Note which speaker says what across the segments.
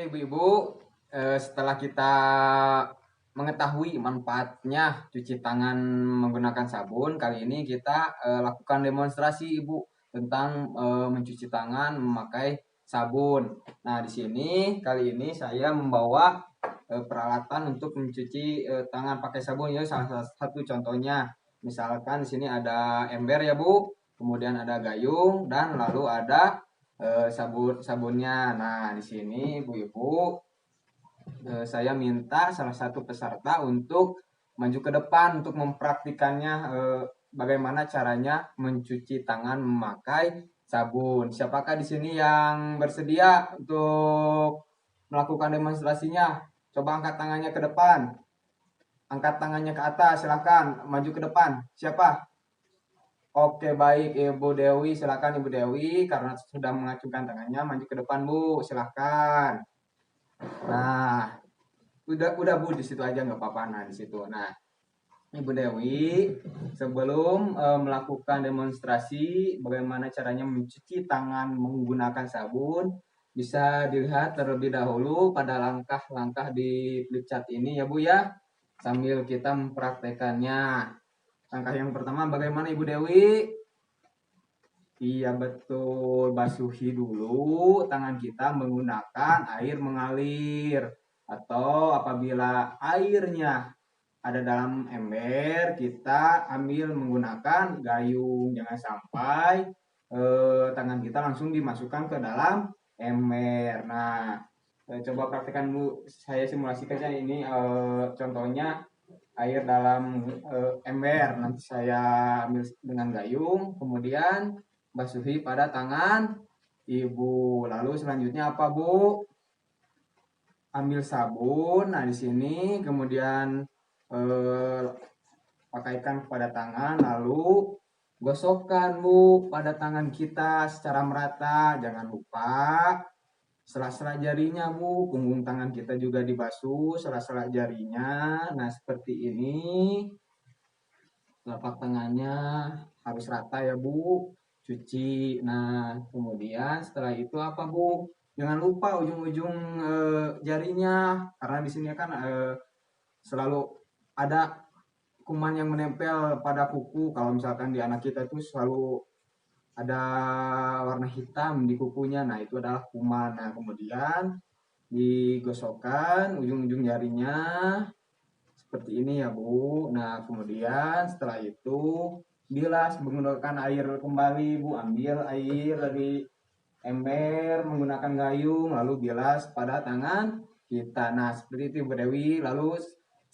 Speaker 1: Oke, ibu-ibu, setelah kita mengetahui manfaatnya cuci tangan menggunakan sabun, kali ini kita lakukan demonstrasi, Ibu, tentang mencuci tangan memakai sabun. Nah, di sini kali ini saya membawa peralatan untuk mencuci tangan pakai sabun ya. Salah satu contohnya, misalkan di sini ada ember ya, Bu, kemudian ada gayung dan lalu ada sabunnya. Nah, di sini ibu-ibu, saya minta salah satu peserta untuk maju ke depan untuk mempraktikannya, bagaimana caranya mencuci tangan memakai sabun. Siapakah di sini yang bersedia untuk melakukan demonstrasinya? Coba angkat tangannya ke depan. Angkat tangannya ke atas, silakan maju ke depan. Siapa? Oke, baik Ibu Dewi, silakan Ibu Dewi, karena sudah mengacungkan tangannya, maju ke depan Bu, silakan. Nah, udah Bu, di situ aja nggak apa-apa. Nah, di situ. Nah, Ibu Dewi, sebelum melakukan demonstrasi bagaimana caranya mencuci tangan menggunakan sabun, bisa dilihat terlebih dahulu pada langkah-langkah di flip chart ini ya Bu ya, sambil kita mempraktekannya. Langkah yang pertama bagaimana Ibu Dewi? Iya betul, basuhi dulu tangan kita menggunakan air mengalir. Atau apabila airnya ada dalam ember, kita ambil menggunakan gayung. Jangan sampai tangan kita langsung dimasukkan ke dalam ember. Nah, coba praktekkan dulu, saya simulasikannya ini contohnya air dalam ember. Nanti saya ambil dengan gayung, kemudian basuhi pada tangan ibu. Lalu selanjutnya apa Bu? Ambil sabun. Nah di sini kemudian pakaikan kepada tangan, lalu gosokkan Bu pada tangan kita secara merata. Jangan lupa sela-sela jarinya Bu, punggung tangan kita juga dibasuh sela-sela jarinya. Nah seperti ini, telapak tangannya harus rata ya Bu, cuci. Nah kemudian setelah itu apa Bu, jangan lupa ujung-ujung jarinya, karena di sini kan selalu ada kuman yang menempel pada kuku. Kalau misalkan di anak kita itu selalu ada warna hitam di kukunya, nah itu adalah kuman. Nah kemudian digosokkan ujung-ujung jarinya seperti ini ya Bu. Nah kemudian setelah itu bilas menggunakan air kembali Bu, ambil air dari ember menggunakan gayung, lalu bilas pada tangan kita. Nah seperti itu Bu Dewi. Lalu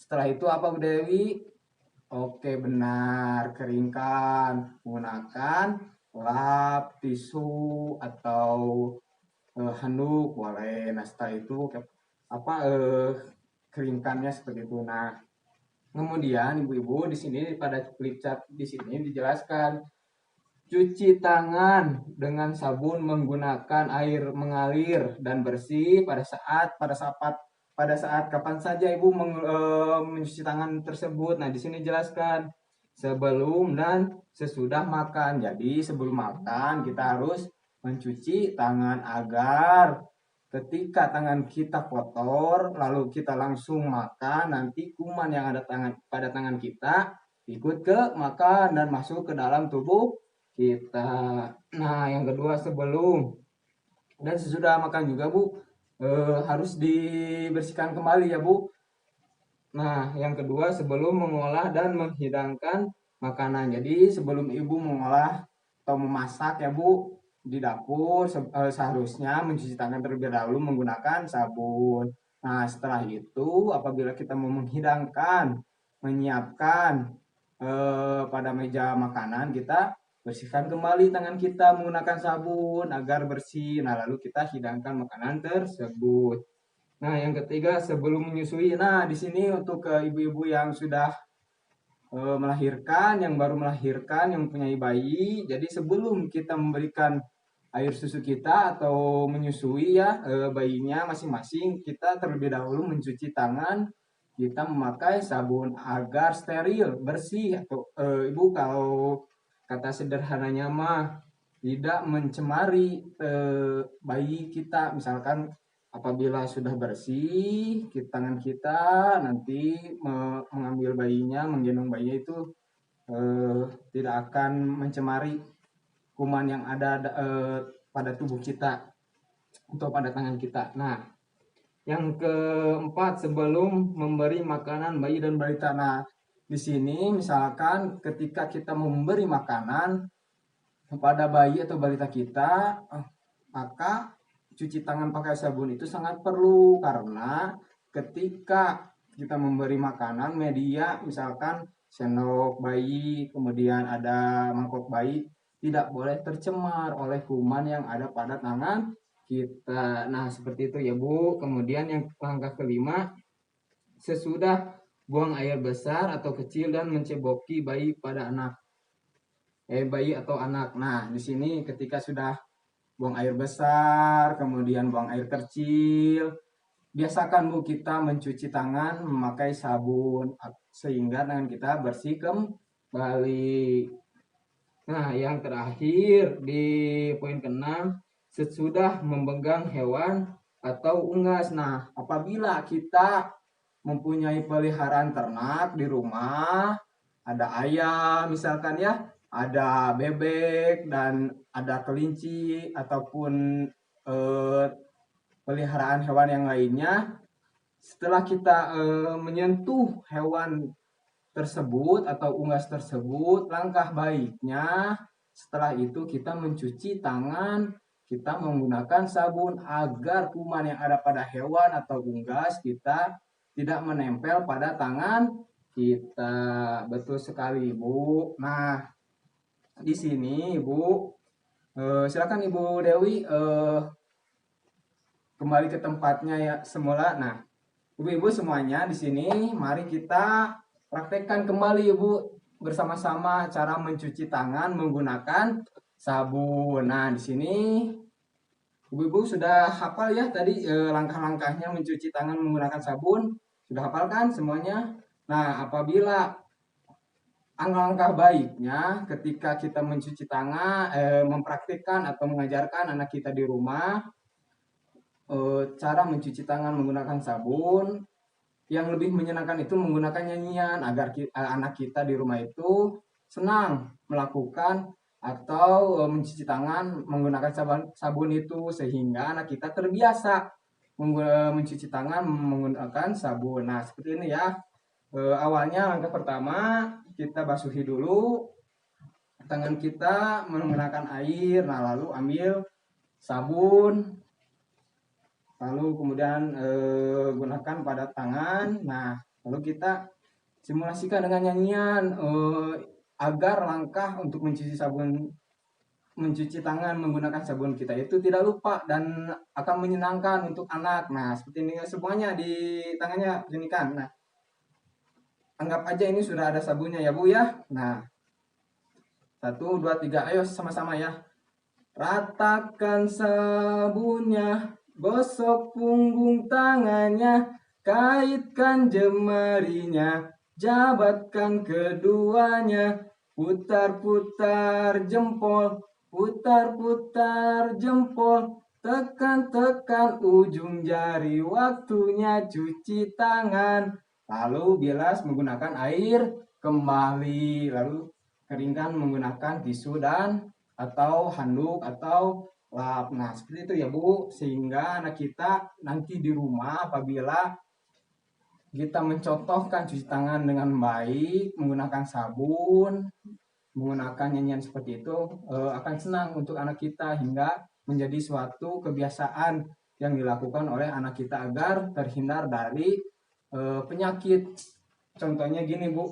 Speaker 1: setelah itu apa Bu Dewi? Oke benar, keringkan menggunakan lap, tisu atau handuk boleh. Nah setelah itu apa keringkannya seperti itu. Nah kemudian ibu-ibu di sini pada flip chart di sini dijelaskan cuci tangan dengan sabun menggunakan air mengalir dan bersih pada saat kapan saja ibu mencuci tangan tersebut. Nah di sini jelaskan sebelum dan sesudah makan. Jadi sebelum makan kita harus mencuci tangan agar ketika tangan kita kotor lalu kita langsung makan, nanti kuman yang ada pada tangan kita ikut ke makan dan masuk ke dalam tubuh kita. Nah yang kedua sebelum dan sesudah makan juga Bu, harus dibersihkan kembali ya Bu. Nah yang kedua sebelum mengolah dan menghidangkan makanan. Jadi sebelum ibu mengolah atau memasak ya Bu, di dapur seharusnya mencuci tangan terlebih dahulu menggunakan sabun. Nah setelah itu apabila kita mau menghidangkan, menyiapkan pada meja makanan, kita bersihkan kembali tangan kita menggunakan sabun agar bersih. Nah lalu kita hidangkan makanan tersebut. Nah yang ketiga sebelum menyusui. Nah di sini untuk ibu-ibu yang sudah melahirkan, yang baru melahirkan, yang mempunyai bayi. Jadi sebelum kita memberikan air susu kita atau menyusui ya bayinya masing-masing, kita terlebih dahulu mencuci tangan kita memakai sabun agar steril, bersih. Atau ibu kalau kata sederhananya mah tidak mencemari bayi kita. Misalkan apabila sudah bersih, tangan kita nanti mengambil bayinya, menggendong bayinya itu tidak akan mencemari kuman yang ada pada tubuh kita atau pada tangan kita. Nah, yang keempat, sebelum memberi makanan bayi dan balita. Nah, di sini misalkan ketika kita memberi makanan kepada bayi atau balita kita, maka cuci tangan pakai sabun itu sangat perlu, karena ketika kita memberi makanan, media misalkan sendok bayi, kemudian ada mangkok bayi, tidak boleh tercemar oleh kuman yang ada pada tangan kita. Nah, seperti itu ya Bu. Kemudian yang langkah kelima, sesudah buang air besar atau kecil dan menceboki bayi atau anak. Nah, di sini ketika sudah buang air besar, kemudian buang air kecil, biasakan Bu kita mencuci tangan memakai sabun sehingga tangan kita bersih kembali. Nah, yang terakhir di poin ke-6, sesudah memegang hewan atau unggas. Nah, apabila kita mempunyai peliharaan ternak di rumah, ada ayam misalkan ya, ada bebek dan ada kelinci ataupun peliharaan hewan yang lainnya, setelah kita menyentuh hewan tersebut atau unggas tersebut, langkah baiknya setelah itu kita mencuci tangan, kita menggunakan sabun agar kuman yang ada pada hewan atau unggas kita tidak menempel pada tangan kita. Betul sekali Ibu. Nah, di sini Ibu, silakan Ibu Dewi kembali ke tempatnya ya semula. Nah, Ibu-ibu semuanya di sini, mari kita praktekkan kembali Ibu bersama-sama cara mencuci tangan menggunakan sabun. Nah, di sini Ibu-ibu sudah hafal ya tadi langkah-langkahnya mencuci tangan menggunakan sabun? Sudah hafal kan semuanya? Nah, apabila langkah baiknya ketika kita mencuci tangan, mempraktikkan atau mengajarkan anak kita di rumah cara mencuci tangan menggunakan sabun, yang lebih menyenangkan itu menggunakan nyanyian agar anak kita di rumah itu senang melakukan atau mencuci tangan menggunakan sabun itu, sehingga anak kita terbiasa mencuci tangan menggunakan sabun. Nah, seperti ini ya. Awalnya langkah pertama kita basuhi dulu tangan kita menggunakan air. Nah, lalu ambil sabun, lalu kemudian gunakan pada tangan. Nah, lalu kita simulasikan dengan nyanyian agar langkah untuk mencuci tangan menggunakan sabun kita itu tidak lupa dan akan menyenangkan untuk anak. Nah, seperti ini semuanya di tangannya jenikan. Nah, anggap aja ini sudah ada sabunnya ya Bu ya. Nah, 1, 2, 3, ayo sama-sama ya. Ratakan sabunnya, gosok punggung tangannya, kaitkan jemarinya, jabatkan keduanya, putar-putar jempol, putar-putar jempol, tekan-tekan ujung jari, waktunya cuci tangan. Lalu bilas menggunakan air kembali, lalu keringkan menggunakan tisu atau handuk atau lap. Nah, seperti itu ya Bu, sehingga anak kita nanti di rumah apabila kita mencontohkan cuci tangan dengan baik, menggunakan sabun, menggunakan nyanyian seperti itu, akan senang untuk anak kita hingga menjadi suatu kebiasaan yang dilakukan oleh anak kita agar terhindar dari penyakit. Contohnya gini Bu,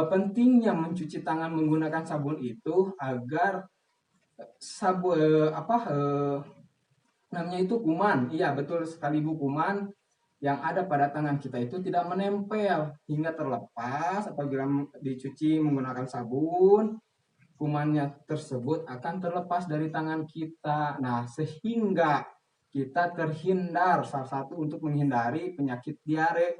Speaker 1: pentingnya mencuci tangan menggunakan sabun itu agar sabun namanya itu kuman. Iya, betul sekali Bu, kuman yang ada pada tangan kita itu tidak menempel hingga terlepas. Apabila dicuci menggunakan sabun, kumannya tersebut akan terlepas dari tangan kita. Nah, sehingga kita terhindar, salah satu untuk menghindari penyakit diare.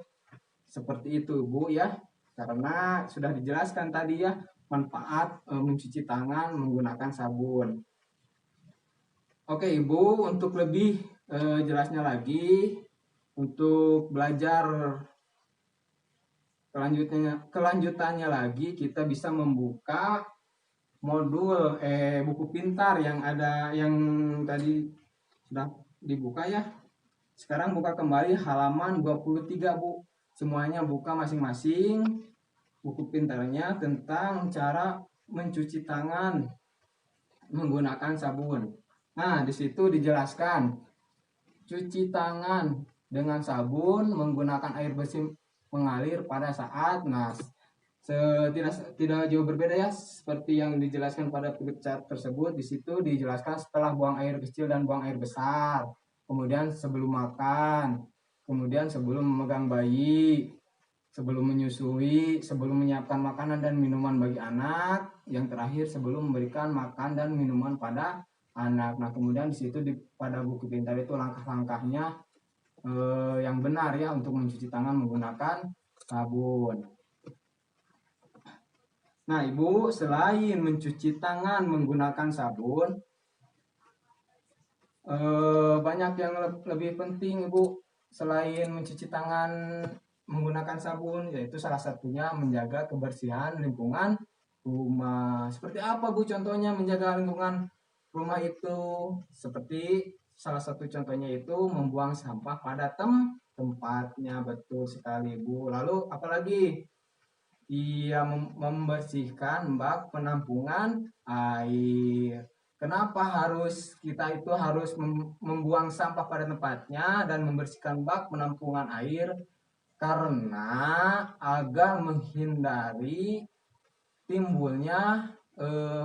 Speaker 1: Seperti itu Bu ya. Karena sudah dijelaskan tadi ya manfaat mencuci tangan menggunakan sabun. Oke Ibu, untuk lebih jelasnya lagi untuk belajar kelanjutannya lagi, kita bisa membuka modul buku pintar yang ada, yang tadi sudah dibuka ya. Sekarang buka kembali halaman 23 Bu. Semuanya buka masing-masing buku pintarnya tentang cara mencuci tangan menggunakan sabun. Nah, di situ dijelaskan cuci tangan dengan sabun menggunakan air bersih mengalir pada saat, nah, tidak jauh berbeda ya seperti yang dijelaskan pada cat tersebut. Di situ dijelaskan setelah buang air kecil dan buang air besar, kemudian sebelum makan, kemudian sebelum memegang bayi, sebelum menyusui, sebelum menyiapkan makanan dan minuman bagi anak, yang terakhir sebelum memberikan makan dan minuman pada anak. Nah, kemudian di situ pada buku pintar itu langkah-langkahnya yang benar ya untuk mencuci tangan menggunakan sabun. Nah, Ibu, selain mencuci tangan menggunakan sabun, banyak yang lebih penting, Ibu, selain mencuci tangan menggunakan sabun, yaitu salah satunya menjaga kebersihan lingkungan rumah. Seperti apa, Bu, contohnya menjaga lingkungan rumah itu? Seperti salah satu contohnya itu membuang sampah pada tempatnya. Betul sekali, Bu. Lalu apalagi? Ia membersihkan bak penampungan air. Kenapa kita itu harus membuang sampah pada tempatnya dan membersihkan bak penampungan air? Karena agar menghindari timbulnya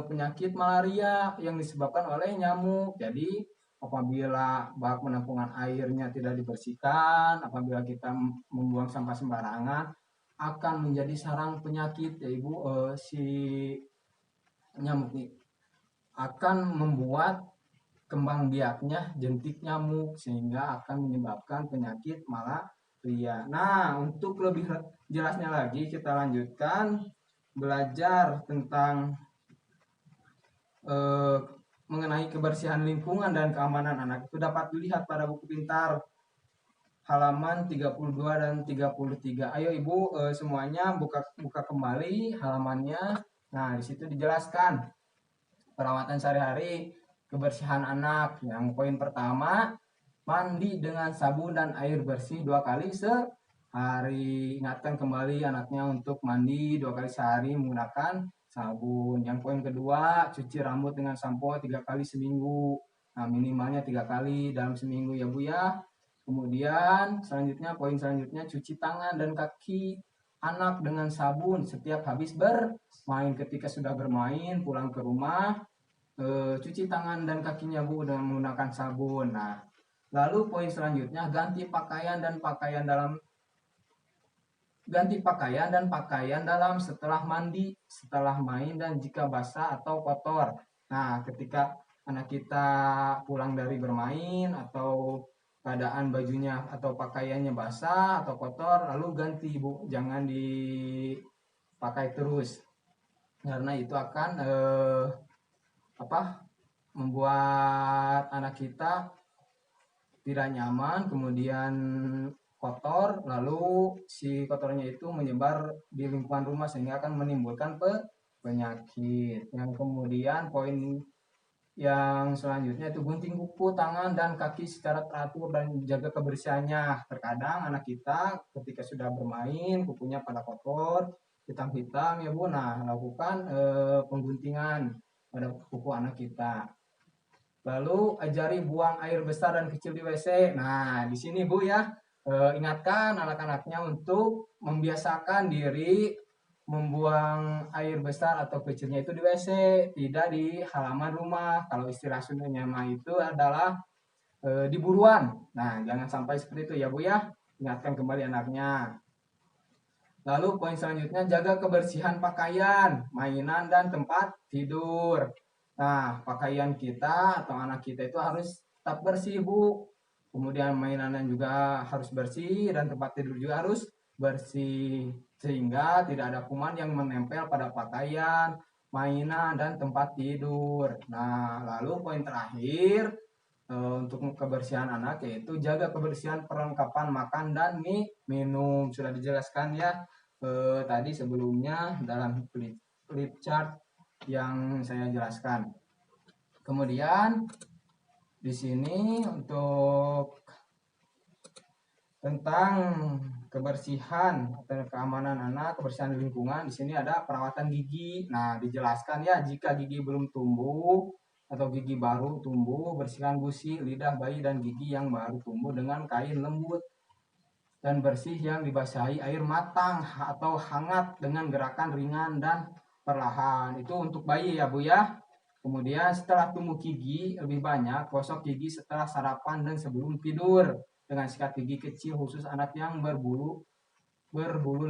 Speaker 1: penyakit malaria yang disebabkan oleh nyamuk. Jadi apabila bak penampungan airnya tidak dibersihkan, apabila kita membuang sampah sembarangan, akan menjadi sarang penyakit ya Ibu. Si nyamuk ini akan membuat kembang biaknya jentik nyamuk sehingga akan menyebabkan penyakit malaria. Nah, untuk lebih jelasnya lagi kita lanjutkan belajar tentang mengenai kebersihan lingkungan dan keamanan anak. Itu dapat dilihat pada buku pintar halaman 32 dan 33. Ayo Ibu semuanya buka kembali halamannya. Nah, di situ dijelaskan perawatan sehari-hari kebersihan anak. Yang poin pertama, mandi dengan sabun dan air bersih 2 kali sehari. Ingatkan kembali anaknya untuk mandi 2 kali sehari menggunakan sabun. Yang poin kedua, cuci rambut dengan sampo 3 kali seminggu. Nah, minimalnya 3 kali dalam seminggu ya Bu ya. Kemudian poin selanjutnya cuci tangan dan kaki anak dengan sabun setiap habis bermain. Ketika sudah bermain pulang ke rumah, cuci tangan dan kakinya Bu dengan menggunakan sabun. Nah, lalu poin selanjutnya ganti pakaian dan pakaian dalam setelah mandi, setelah main dan jika basah atau kotor. Nah, ketika anak kita pulang dari bermain atau keadaan bajunya atau pakaiannya basah atau kotor, lalu ganti Bu, jangan dipakai terus karena itu akan membuat anak kita tidak nyaman, kemudian kotor, lalu si kotornya itu menyebar di lingkungan rumah sehingga akan menimbulkan penyakit. Yang kemudian poin yang selanjutnya itu gunting kuku tangan dan kaki secara teratur dan jaga kebersihannya. Terkadang anak kita ketika sudah bermain kukunya pada kotor, hitam-hitam ya Bu. Nah, lakukan pengguntingan pada kuku anak kita. Lalu ajari buang air besar dan kecil di WC. Nah, di sini Bu ya, ingatkan anak-anaknya untuk membiasakan diri membuang air besar atau kecilnya itu di WC, tidak di halaman rumah. Kalau istilah Sundanya itu adalah di buruan. Nah, jangan sampai seperti itu ya Bu ya. Ingatkan kembali anaknya. Lalu poin selanjutnya jaga kebersihan pakaian, mainan dan tempat tidur. Nah, pakaian kita atau anak kita itu harus tetap bersih Bu. Kemudian mainannya juga harus bersih dan tempat tidur juga harus bersih sehingga tidak ada kuman yang menempel pada pakaian, mainan dan tempat tidur. Nah, lalu poin terakhir untuk kebersihan anak, yaitu jaga kebersihan perlengkapan makan dan minum. Sudah dijelaskan ya tadi sebelumnya dalam flip chart yang saya jelaskan. Kemudian di sini untuk tentang kebersihan atau keamanan anak, kebersihan lingkungan, di sini ada perawatan gigi. Nah, dijelaskan ya, jika gigi belum tumbuh atau gigi baru tumbuh, bersihkan gusi, lidah bayi dan gigi yang baru tumbuh dengan kain lembut dan bersih yang dibasahi air matang atau hangat dengan gerakan ringan dan perlahan. Itu untuk bayi ya Bu ya. Kemudian setelah tumbuh gigi lebih banyak, gosok gigi setelah sarapan dan sebelum tidur dengan sikat gigi kecil khusus anak yang berbulu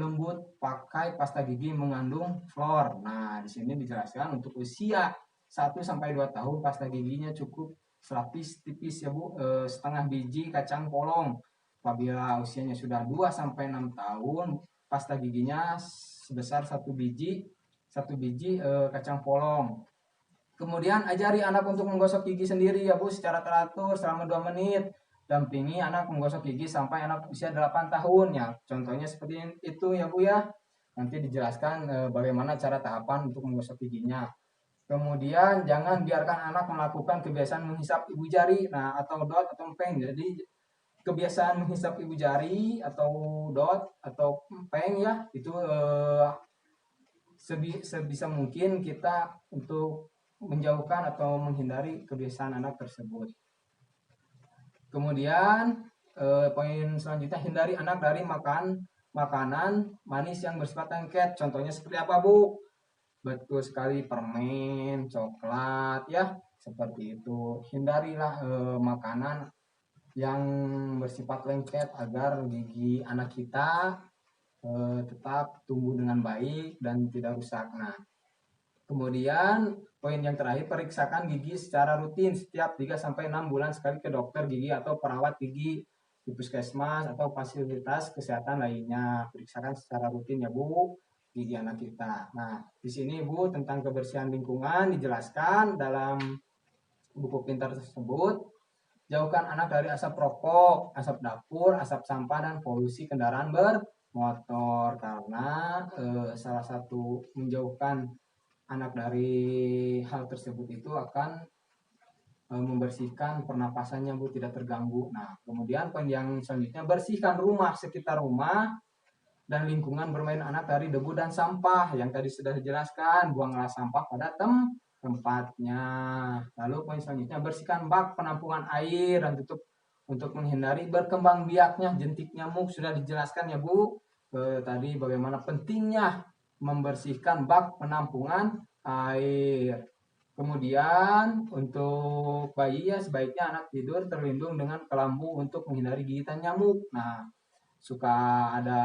Speaker 1: lembut, pakai pasta gigi mengandung fluor. Nah, di sini dijelaskan untuk usia 1 sampai 2 tahun pasta giginya cukup selapis tipis ya Bu, setengah biji kacang polong. Apabila usianya sudah 2 sampai 6 tahun, pasta giginya sebesar 1 biji kacang polong. Kemudian ajari anak untuk menggosok gigi sendiri ya Bu secara teratur selama 2 menit. Dampingi anak menggosok gigi sampai anak usia 8 tahun ya. Contohnya seperti itu ya Bu ya. Nanti dijelaskan bagaimana cara tahapan untuk menggosok giginya. Kemudian jangan biarkan anak melakukan kebiasaan menghisap ibu jari atau dot atau empeng. Jadi kebiasaan menghisap ibu jari atau dot atau empeng ya itu sebisa mungkin kita untuk menjauhkan atau menghindari kebiasaan anak tersebut. Kemudian poin selanjutnya, hindari anak dari makanan manis yang bersifat lengket. Contohnya seperti apa Bu? Betul sekali, permen, coklat ya, seperti itu. Hindarilah makanan yang bersifat lengket agar gigi anak kita tetap tumbuh dengan baik dan tidak rusak. Nah, kemudian poin yang terakhir, periksakan gigi secara rutin setiap 3-6 bulan sekali ke dokter gigi atau perawat gigi di puskesmas atau fasilitas kesehatan lainnya. Periksakan secara rutin ya Bu gigi anak kita. Nah, di sini Bu tentang kebersihan lingkungan dijelaskan dalam buku pintar tersebut. Jauhkan anak dari asap rokok, asap dapur, asap sampah, dan polusi kendaraan bermotor. Karena salah satu menjauhkan anak dari hal tersebut itu akan membersihkan pernapasannya Bu, tidak terganggu. Nah, kemudian poin yang selanjutnya, bersihkan rumah, sekitar rumah dan lingkungan bermain anak dari debu dan sampah. Yang tadi sudah dijelaskan, buanglah sampah pada tempatnya. Lalu poin selanjutnya, bersihkan bak penampungan air dan tutup untuk menghindari berkembang biaknya jentik nyamuk. Sudah dijelaskan ya Bu tadi bagaimana pentingnya membersihkan bak penampungan air. Kemudian untuk bayi ya sebaiknya anak tidur terlindung dengan kelambu untuk menghindari gigitan nyamuk. Nah, suka ada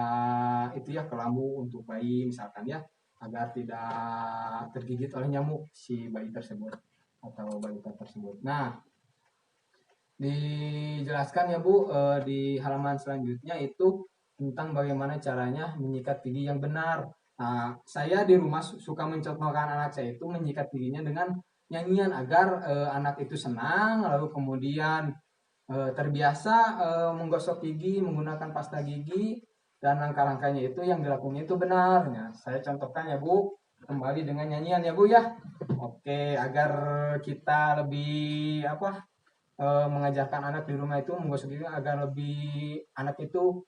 Speaker 1: itu ya kelambu untuk bayi misalkan ya, agar tidak tergigit oleh nyamuk si bayi tersebut atau balita tersebut. Nah, dijelaskan ya Bu di halaman selanjutnya itu tentang bagaimana caranya menyikat gigi yang benar. Nah, saya di rumah suka mencontohkan anak saya itu menyikat giginya dengan nyanyian agar anak itu senang, lalu kemudian terbiasa menggosok gigi menggunakan pasta gigi, dan langkah-langkahnya itu yang dilakukan itu benar. Nah, saya contohkan ya Bu kembali dengan nyanyian ya Bu ya. Oke, agar kita lebih mengajarkan anak di rumah itu menggosok gigi agar lebih anak itu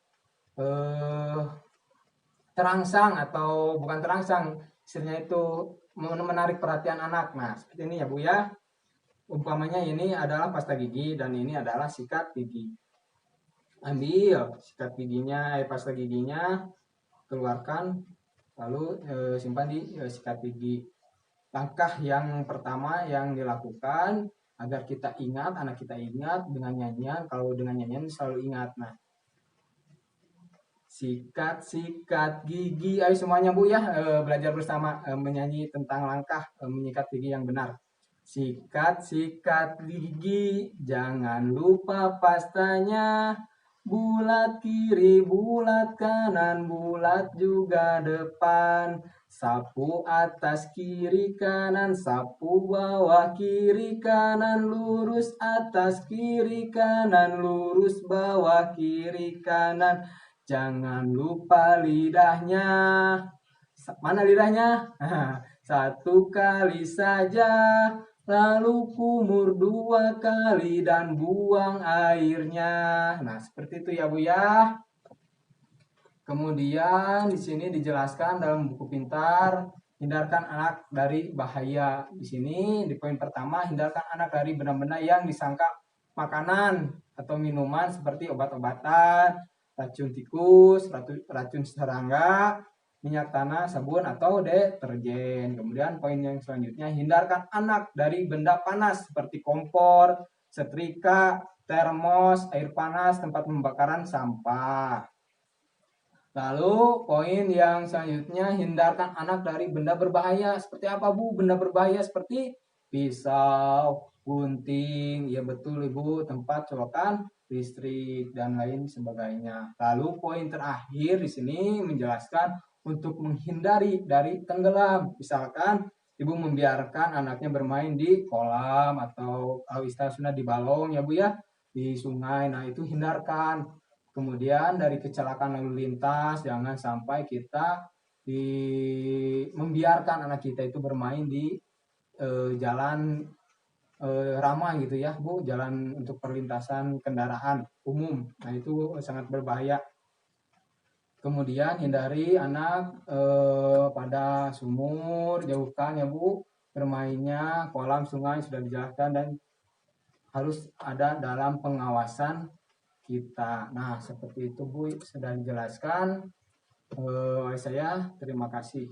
Speaker 1: terangsang atau bukan terangsang, istilahnya itu menarik perhatian anak. Nah, seperti ini ya Bu ya. Umpamanya ini adalah pasta gigi dan ini adalah sikat gigi. Ambil sikat giginya, pasta giginya, keluarkan, lalu simpan di sikat gigi. Langkah yang pertama yang dilakukan agar kita ingat, anak kita ingat dengan nyanyian. Kalau dengan nyanyian selalu ingat. Nah, sikat gigi. Ayo semuanya Bu ya belajar bersama menyanyi tentang langkah menyikat gigi yang benar. Sikat gigi, jangan lupa pastanya. Bulat kiri, bulat kanan, bulat juga depan. Sapu atas kiri kanan, sapu bawah kiri kanan, lurus atas kiri kanan, lurus bawah kiri kanan. Jangan lupa lidahnya. Mana lidahnya? Satu kali saja, lalu kumur 2 kali dan buang airnya. Nah, seperti itu ya Bu ya. Kemudian di sini dijelaskan dalam buku pintar, hindarkan anak dari bahaya. Di sini di poin pertama, hindarkan anak dari benda-benda yang disangka makanan atau minuman seperti obat-obatan, racun tikus, racun serangga, minyak tanah, sabun atau deterjen. Kemudian poin yang selanjutnya, hindarkan anak dari benda panas seperti kompor, setrika, termos, air panas, tempat pembakaran sampah. Lalu poin yang selanjutnya, hindarkan anak dari benda berbahaya. Seperti apa Bu? Benda berbahaya seperti pisau, gunting, ya betul Ibu, tempat colokan listrik dan lain sebagainya. Lalu poin terakhir di sini menjelaskan untuk menghindari dari tenggelam. Misalkan Ibu membiarkan anaknya bermain di kolam atau kalau istilah Sunda di balong ya Bu ya, di sungai. Nah, itu hindarkan. Kemudian dari kecelakaan lalu lintas, jangan sampai kita membiarkan anak kita itu bermain di jalan ramah gitu ya Bu, jalan untuk perlintasan kendaraan umum. Nah, itu sangat berbahaya. Kemudian hindari anak pada sumur, jauhkan ya Bu bermainnya, kolam, sungai sudah dijelaskan dan harus ada dalam pengawasan kita. Nah, seperti itu Bu, sudah dijelaskan oleh saya. Terima kasih.